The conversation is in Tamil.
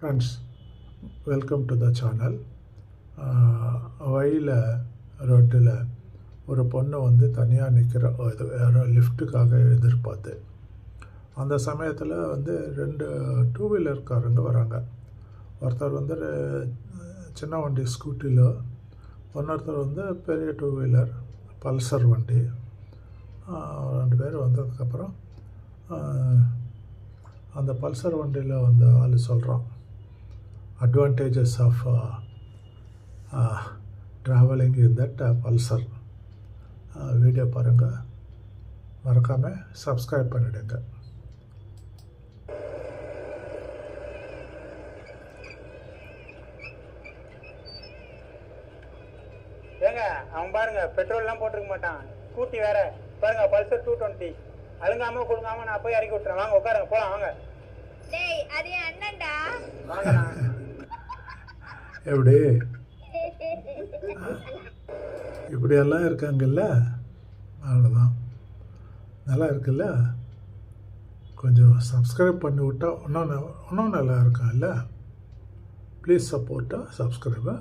Friends, welcome to the channel. வழியில் ரோட்டில் ஒரு பொண்ணு வந்து தனியாக நிற்கிற இது யாரோ லிஃப்ட்டுக்காக எதிர்பார்த்து. அந்த சமயத்தில் வந்து 2 டூ வீலர்காரங்க வராங்க. ஒருத்தர் வந்து சின்ன வண்டி ஸ்கூட்டியில், இன்னொருத்தர் வந்து பெரிய டூ வீலர் பல்சர் வண்டி. 2 பேர் வந்ததுக்கப்புறம் அந்த பல்சர் வண்டியில் வந்து ஆள் சொல்கிறான், advantages of traveling in that pulsar. Video பாருங்கள், மறக்காமல் சப்ஸ்கிரைப் பண்ணிவிடுங்க. ஏங்க அவன் பாருங்க பெட்ரோல்லாம் போட்டிருக்க மாட்டான், ஸ்கூட்டி வேற பாருங்க, பல்சர் 220. அழுங்காம கொடுங்காம நான் போய் இறக்கி விட்டுறேன். வாங்க உட்காருங்க, போலாம் வாங்க. டேய் அது என் அண்ணன்டா. வாங்கண்ணா. எப்படி இப்படியெல்லாம் இருக்காங்கல்ல, அவ்வளோதான். நல்லா இருக்குல்ல, கொஞ்சம் சப்ஸ்கிரைப் பண்ணி விட்டால் இன்னும் நல்லா இருக்காங்கல்ல. ப்ளீஸ் சப்போர்ட்டா சப்ஸ்கிரைபர்.